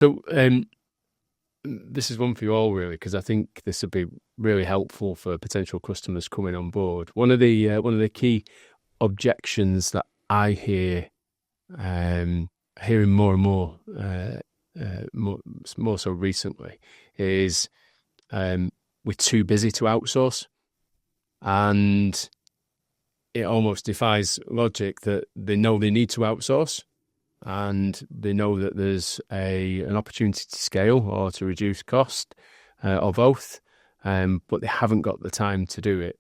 So this is one for you all, really, because I think this would be really helpful for potential customers coming on board. One of the key objections that I hear, hearing more and more so recently, is we're too busy to outsource, and it almost defies logic that they know they need to outsource, and they know that there's an opportunity to scale or to reduce cost, or both, but they haven't got the time to do it.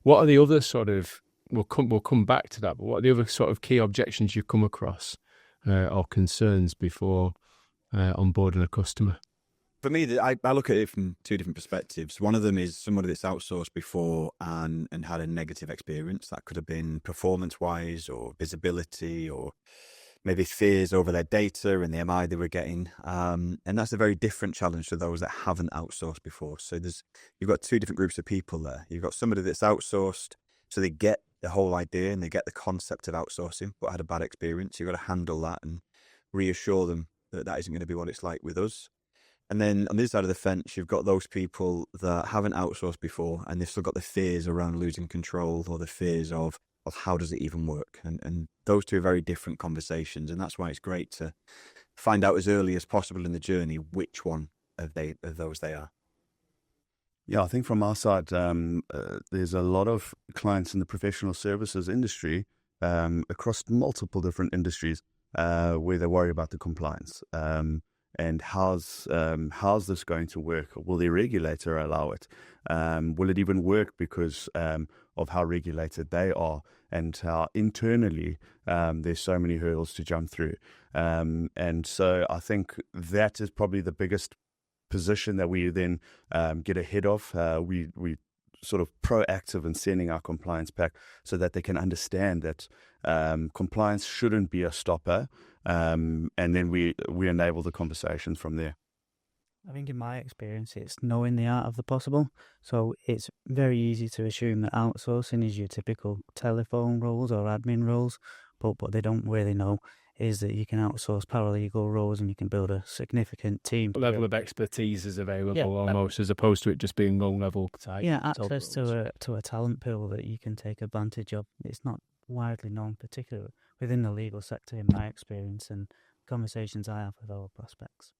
What are the other sort of, we'll come back to that, but what are the other sort of key objections you come across or concerns before onboarding a customer? For me, I look at it from two different perspectives. One of them is somebody that's outsourced before and had a negative experience. That could have been performance-wise or visibility or maybe fears over their data and the MI they were getting. And that's a very different challenge to those that haven't outsourced before. So you've got two different groups of people there. You've got somebody that's outsourced, so they get the whole idea and they get the concept of outsourcing, but had a bad experience. You've got to handle that and reassure them that that isn't going to be what it's like with us. And then on the other side of the fence, you've got those people that haven't outsourced before and they've still got the fears around losing control or the fears of how does it even work? And those two are very different conversations. And that's why it's great to find out as early as possible in the journey which one of those they are. Yeah, I think from our side, there's a lot of clients in the professional services industry across multiple different industries where they worry about the compliance. And how's this going to work? Will the regulator allow it? Will it even work because of how regulated they are and how internally there's so many hurdles to jump through? And so I think that is probably the biggest position that we then get ahead of. We sort of proactive in sending our compliance pack so that they can understand that compliance shouldn't be a stopper. And then we enable the conversation from there. I think in my experience, it's knowing the art of the possible. So it's very easy to assume that outsourcing is your typical telephone roles or admin roles, but what they don't really know is that you can outsource paralegal roles and you can build a significant team. What level of expertise is available almost, as opposed to it just being low level type. Yeah, access to a talent pool that you can take advantage of. It's not widely known, particularly within the legal sector, in my experience and conversations I have with our prospects.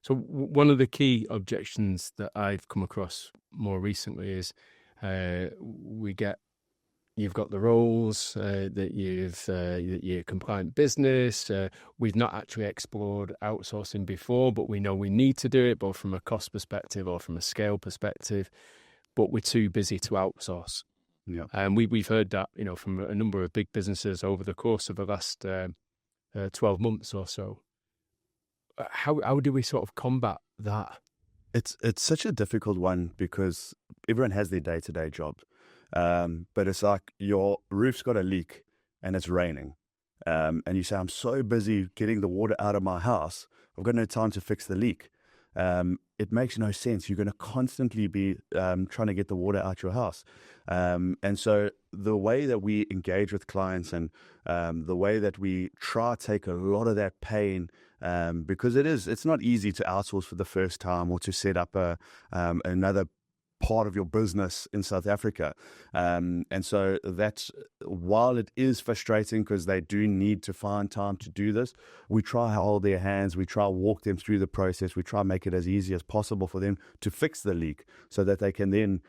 So one of the key objections that I've come across more recently is you've got the roles that you're compliant business. We've not actually explored outsourcing before, but we know we need to do it, both from a cost perspective or from a scale perspective. But we're too busy to outsource. Yeah, and we've heard that from a number of big businesses over the course of the last 12 months or so. How do we sort of combat that? It's such a difficult one because everyone has their day-to-day job. But it's like your roof's got a leak and it's raining. And you say, I'm so busy getting the water out of my house, I've got no time to fix the leak. It makes no sense. You're going to constantly be trying to get the water out your house. And so the way that we engage with clients and the way that we try to take a lot of that pain, because it's not easy to outsource for the first time or to set up another part of your business in South Africa. And so that's, while it is frustrating because they do need to find time to do this, we try to hold their hands, we try to walk them through the process, we try to make it as easy as possible for them to fix the leak so that they can then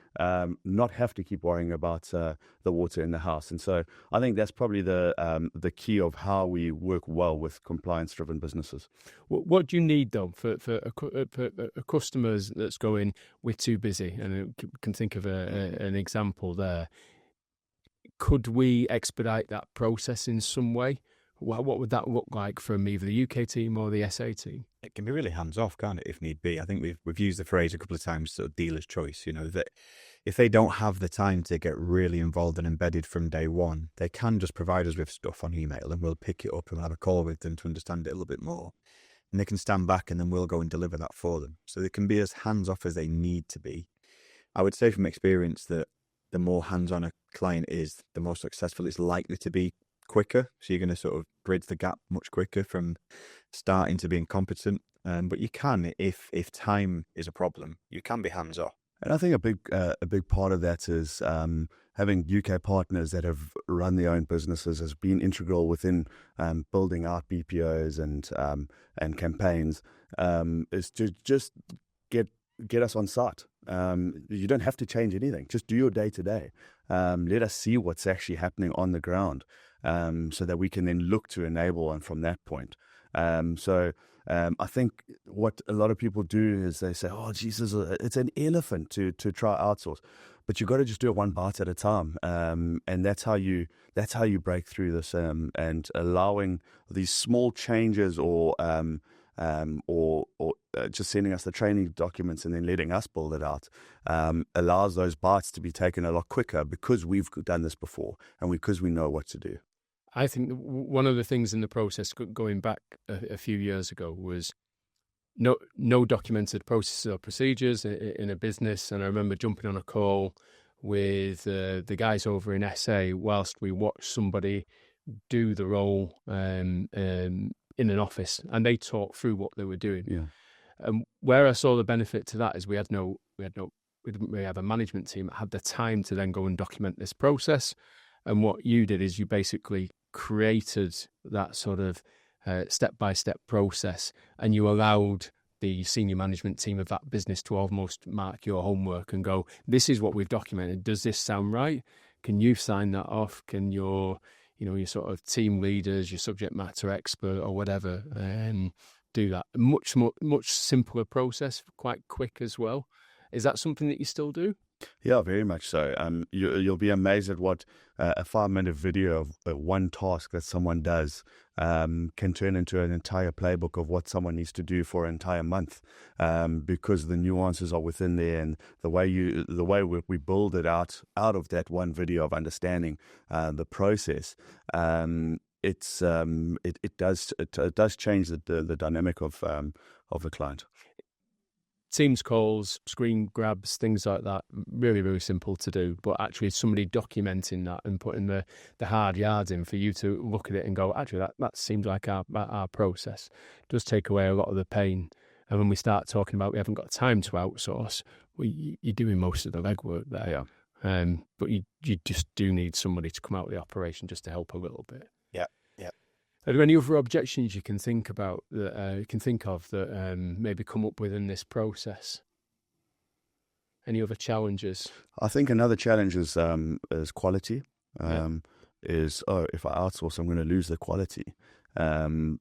not have to keep worrying about the water in the house. And so I think that's probably the key of how we work well with compliance-driven businesses. What do you need, though, for a customers that's going, we're too busy, and can think of an example there? Could we expedite that process in some way? What would that look like from either the UK team or the SA team? It can be really hands-off, can't it, if need be? I think we've used the phrase a couple of times, sort of dealer's choice, that if they don't have the time to get really involved and embedded from day one, they can just provide us with stuff on email and we'll pick it up and have a call with them to understand it a little bit more. And they can stand back and then we'll go and deliver that for them. So they can be as hands-off as they need to be. I would say from experience that the more hands-on a client is, the more successful it's likely to be quicker. So you're going to sort of bridge the gap much quicker from starting to being competent. But you can, if time is a problem, you can be hands off. And I think a big part of that is having UK partners that have run their own businesses has been integral within building out BPOs and campaigns. Is to just get us on site. You don't have to change anything. Just do your day to day. Let us see what's actually happening on the ground, so that we can then look to enable and from that point. I think what a lot of people do is they say, "Oh, Jesus, it's an elephant to try outsource," but you've got to just do it one bite at a time, and that's how you break through this. And allowing these small changes, or just sending us the training documents and then letting us build it out, allows those bites to be taken a lot quicker because we've done this before and because we know what to do. I think one of the things in the process going back a few years ago was no documented processes or procedures in a business. And I remember jumping on a call with the guys over in SA whilst we watched somebody do the role in an office, and they talked through what they were doing. Yeah. And where I saw the benefit to that is we didn't really have a management team that had the time to then go and document this process. And what you did is you basically created that sort of step-by-step process, and you allowed the senior management team of that business to almost mark your homework and go, this is what we've documented. Does this sound right? Can you sign that off? Can your sort of team leaders, your subject matter expert or whatever, do that? Much simpler process, quite quick as well. Is that something that you still do? Yeah, very much so. You'll be amazed at what a 5-minute video of one task that someone does can turn into an entire playbook of what someone needs to do for an entire month, because the nuances are within there, and the way we build it out of that one video of understanding the process. It does change the dynamic of the client. Teams calls, screen grabs, things like that, really, really simple to do. But actually somebody documenting that and putting the hard yards in for you to look at it and go, actually, that seems like our process. It does take away a lot of the pain. And when we start talking about we haven't got time to outsource, you're doing most of the legwork there. Yeah. But you just do need somebody to come out of the operation just to help a little bit. Yeah. Are there any other objections you can think about that maybe come up within this process? Any other challenges? I think another challenge is quality. Yeah. If I outsource, I'm going to lose the quality. My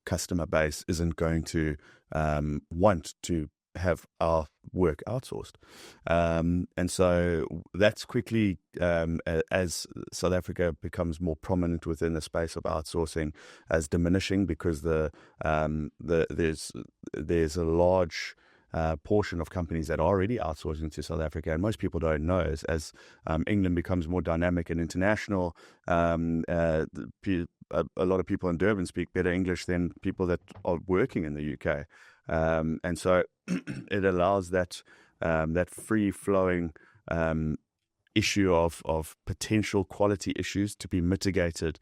customer base isn't going to want to have our work outsourced, and so that's quickly, as South Africa becomes more prominent within the space of outsourcing, as diminishing, because there's a large portion of companies that are already outsourcing to South Africa, and most people don't know as England becomes more dynamic and international. A lot of people in Durban speak better English than people that are working in the UK. And so it allows that free-flowing issue of potential quality issues to be mitigated,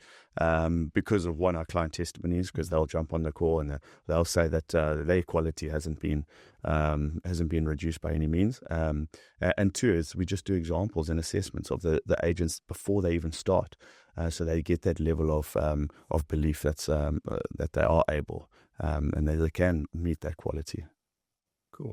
because of our client testimonies, because they'll jump on the call and they'll say that their quality hasn't been reduced by any means. And two is we just do examples and assessments of the agents before they even start, so they get that level of belief that they are able, and they can meet that quality.